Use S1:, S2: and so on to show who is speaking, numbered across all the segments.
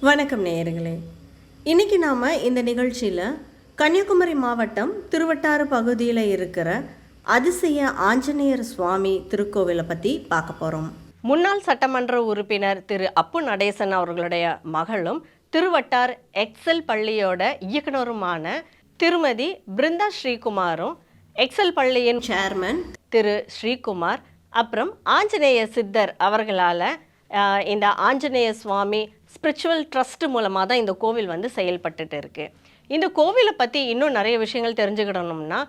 S1: வணக்கம் நேயர்களே. இன்றைக்கி நாம் இந்த நிகழ்ச்சியில் கன்னியாகுமரி மாவட்டம் திருவட்டாறு பகுதியில் இருக்கிற அதிசய ஆஞ்சநேயர் சுவாமி திருக்கோவிலை பற்றி பார்க்க போகிறோம்.
S2: முன்னாள் சட்டமன்ற உறுப்பினர் திரு அப்பு நடேசன் அவர்களுடைய மகளும் திருவட்டார் எக்ஸல் பள்ளியோட இயக்குனருமான திருமதி பிருந்தா ஸ்ரீகுமாரும் எக்ஸல் பள்ளியின் சேர்மன் திரு ஸ்ரீகுமார் அப்புறம் ஆஞ்சநேய சித்தர் அவர்களால் இந்த ஆஞ்சநேய சுவாமி ஸ்பிரிச்சுவல் ட்ரஸ்ட் மூலமாக தான் இந்த கோவில் வந்து செயல்பட்டுட்டு இருக்குது. இந்த கோவிலை பற்றி இன்னும் நிறைய விஷயங்கள் தெரிஞ்சுக்கிடணும்னா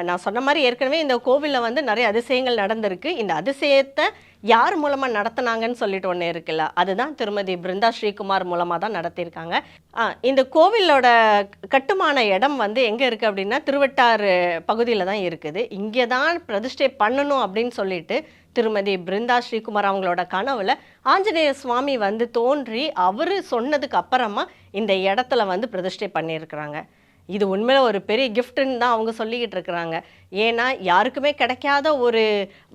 S2: நான் சொன்ன மாதிரி ஏற்கனவே இந்த கோவிலில் வந்து நிறைய அதிசயங்கள் நடந்திருக்கு. இந்த அதிசயத்தை யார் மூலமாக நடத்தினாங்கன்னு சொல்லிட்டு ஒன்று இருக்குல்ல, அதுதான் திருமதி பிருந்தா ஸ்ரீகுமார் மூலமாக தான் நடத்தியிருக்காங்க. இந்த கோவிலோட கட்டுமான இடம் வந்து எங்கே இருக்குது அப்படின்னா திருவட்டாறு பகுதியில் தான் இருக்குது. இங்கே தான் பிரதிஷ்டை பண்ணணும் அப்படின்னு சொல்லிட்டு திருமதி பிருந்தா ஸ்ரீகுமார் அவங்களோட கனவுல ஆஞ்சநேய சுவாமி வந்து தோன்றி அவர் சொன்னதுக்கு அப்புறமா இந்த இடத்துல வந்து பிரதிஷ்டை பண்ணியிருக்கிறாங்க. இது உண்மையில ஒரு பெரிய கிஃப்ட்டுன்னு தான் அவங்க சொல்லிக்கிட்டு இருக்கிறாங்க. ஏன்னா யாருக்குமே கிடைக்காத ஒரு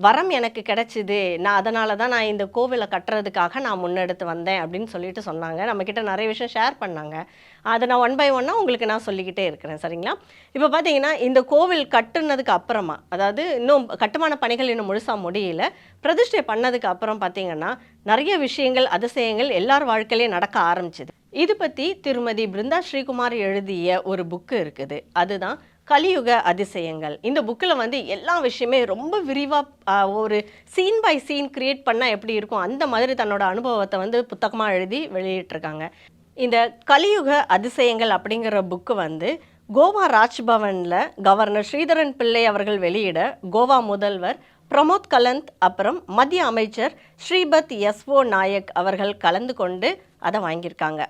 S2: வரம் எனக்கு கிடைச்சிது, நான் அதனால தான் நான் இந்த கோவிலை கட்டுறதுக்காக நான் முன்னெடுத்து வந்தேன் அப்படின்னு சொல்லிட்டு சொன்னாங்க. நம்மக்கிட்ட நிறைய விஷயம் ஷேர் பண்ணாங்க. அதை நான் 1 by 1 உங்களுக்கு நான் சொல்லிக்கிட்டே இருக்கிறேன், சரிங்களா? இப்போ பார்த்தீங்கன்னா இந்த கோவில் கட்டுனதுக்கு அப்புறமா, அதாவது இன்னும் கட்டுமான பணிகள் இன்னும் முழுசாக முடியல, பிரதிஷ்டை பண்ணதுக்கு அப்புறம் பார்த்தீங்கன்னா நிறைய விஷயங்கள் அதிசயங்கள் எல்லார் வாழ்க்கையிலையும் நடக்க ஆரம்பிச்சிது. இது பற்றி திருமதி பிருந்தா ஸ்ரீகுமார் எழுதிய ஒரு புக்கு இருக்குது, அதுதான் கலியுக அதிசயங்கள். இந்த புக்கில் வந்து எல்லா விஷயமே ரொம்ப விரிவாக ஒரு சீன் பை சீன் கிரியேட் பண்ணால் எப்படி இருக்கும் அந்த மாதிரி தன்னோட அனுபவத்தை வந்து புத்தகமாக எழுதி வெளியிட்டிருக்காங்க. இந்த கலியுக அதிசயங்கள் அப்படிங்கிற புக்கு வந்து கோவா ராஜ்பவனில் கவர்னர் ஸ்ரீதரன் பிள்ளை அவர்கள் வெளியிட கோவா முதல்வர் பிரமோத் கலந்த் அப்புறம் மத்திய அமைச்சர் ஸ்ரீபத் எஸ்ஓ நாயக் அவர்கள் கலந்து கொண்டு அதை வாங்கியிருக்காங்க.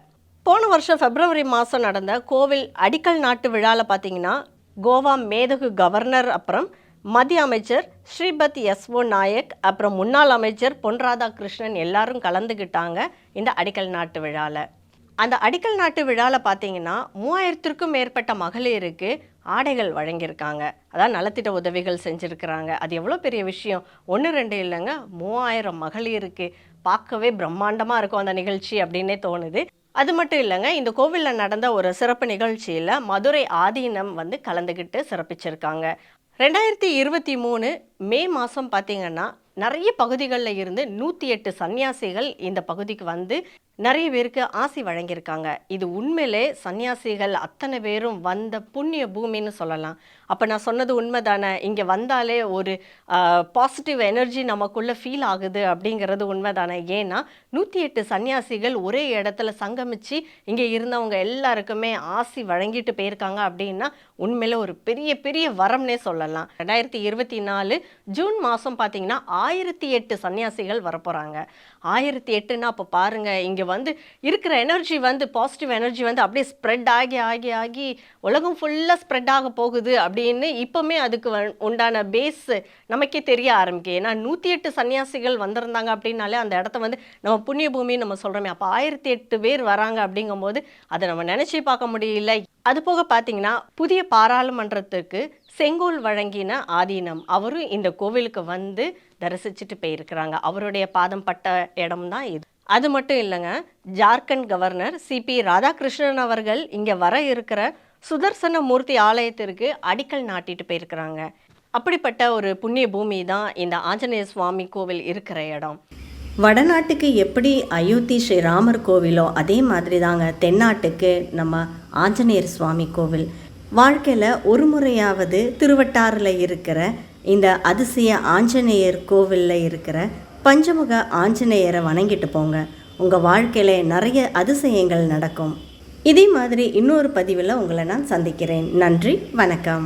S2: போன வருஷம் February மாதம் நடந்த கோவில் அடிக்கல் நாட்டு விழாவில் பார்த்தீங்கன்னா கோவா மேதகு கவர்னர் அப்புறம் மத்திய அமைச்சர் ஸ்ரீபத் எஸ்ஓ நாயக் அப்புறம் முன்னாள் அமைச்சர் பொன் ராதாகிருஷ்ணன் எல்லாரும் கலந்துக்கிட்டாங்க இந்த அடிக்கல் நாட்டு விழாவில். அந்த அடிக்கல் நாட்டு விழாவில் பார்த்தீங்கன்னா 3000க்கும் மேற்பட்ட மகளிருக்கு ஆடைகள் வழங்கியிருக்காங்க. அதான் நலத்திட்ட உதவிகள் செஞ்சுருக்கிறாங்க. அது எவ்வளோ பெரிய விஷயம், 1 2 இல்லைங்க, 3000 மகளிருக்கு. பார்க்கவே பிரம்மாண்டமாக இருக்கும் அந்த நிகழ்ச்சி அப்படின்னே தோணுது. அது மட்டும் இல்லைங்க, இந்த கோவிலில் நடந்த ஒரு சிறப்பு நிகழ்ச்சியில் மதுரை ஆதீனம் வந்து கலந்துக்கிட்டு சிறப்பிச்சிருக்காங்க. 2023 மே மாதம் பார்த்தீங்கன்னா நிறைய பகுதிகளில் இருந்து 108 சன்னியாசிகள் இந்த பகுதிக்கு வந்து நிறைய பேருக்கு ஆசி வழங்கியிருக்காங்க. இது உண்மையிலே சன்னியாசிகள் அத்தனை பேரும் வந்த புண்ணிய பூமின்னு சொல்லலாம். அப்போ நான் சொன்னது உண்மை தானே, இங்கே வந்தாலே ஒரு பாசிட்டிவ் எனர்ஜி நமக்குள்ளே ஃபீல் ஆகுது அப்படிங்கிறது உண்மை தானே. ஏன்னா 108 சன்னியாசிகள் ஒரே இடத்துல சங்கமித்து இங்கே இருந்தவங்க எல்லாருக்குமே ஆசி வழங்கிட்டு போயிருக்காங்க அப்படின்னா உண்மையில ஒரு பெரிய பெரிய வரம்னே சொல்லலாம். 2024 ஜூன் மாதம் பார்த்தீங்கன்னா 1008 சன்னியாசிகள் வரப்போகிறாங்க. 1008ன்னா அப்போ பாருங்கள், இங்கே வந்து இருக்கிற எனர்ஜி வந்து பாசிட்டிவ் எனர்ஜி வந்து அப்படியே ஸ்ப்ரெட் ஆகி ஆகி ஆகி உலகம் ஃபுல்லாக ஸ்ப்ரெட் ஆக போகுது அப்படின்னு இப்போவுமே அதுக்கு உண்டான பேஸ் நமக்கே தெரிய ஆரம்பிக்கு. ஏன்னா 108 சன்னியாசிகள் வந்திருந்தாங்க அப்படின்னாலே அந்த இடத்த வந்து நம்ம புண்ணிய பூமின்னு நம்ம சொல்கிறோமே. அப்போ 1008 பேர் வராங்க அப்படிங்கும்போது அதை நம்ம நினச்சி பார்க்க முடியல. அது போக பார்த்தீங்கன்னா புதிய பாராளுமன்றத்துக்கு செங்கோல் வழங்கின ஆதீனம் அவரும் இந்த கோவிலுக்கு வந்து தரிசிச்சுட்டு போயிருக்கிறாங்க. அவருடைய பாதம் பட்ட இடம் தான் இது. அது மட்டும் இல்லைங்க, ஜார்க்கண்ட் கவர்னர் சிபி ராதாகிருஷ்ணன் அவர்கள் இங்கே வர இருக்கிற சுதர்சன மூர்த்தி ஆலயத்திற்கு அடிக்கல் நாட்டிட்டு போயிருக்கிறாங்க. அப்படிப்பட்ட ஒரு புண்ணிய பூமி தான் இந்த ஆஞ்சநேய சுவாமி கோவில் இருக்கிற இடம்.
S1: வடநாட்டுக்கு எப்படி அயோத்தி ஸ்ரீராமர் கோவிலோ அதே மாதிரி தாங்க தென்னாட்டுக்கு நம்ம ஆஞ்சநேயர் சுவாமி கோவில். வாழ்க்கையில் ஒரு முறையாவது திருவட்டாறில் இருக்கிற இந்த அதிசய ஆஞ்சநேயர் கோவிலில் இருக்கிற பஞ்சமுக ஆஞ்சநேயரை வணங்கிட்டு போங்க. உங்கள் வாழ்க்கையில் நிறைய அதிசயங்கள் நடக்கும். இதே மாதிரி இன்னொரு பதிவில் உங்களை நான் சந்திக்கிறேன். நன்றி, வணக்கம்.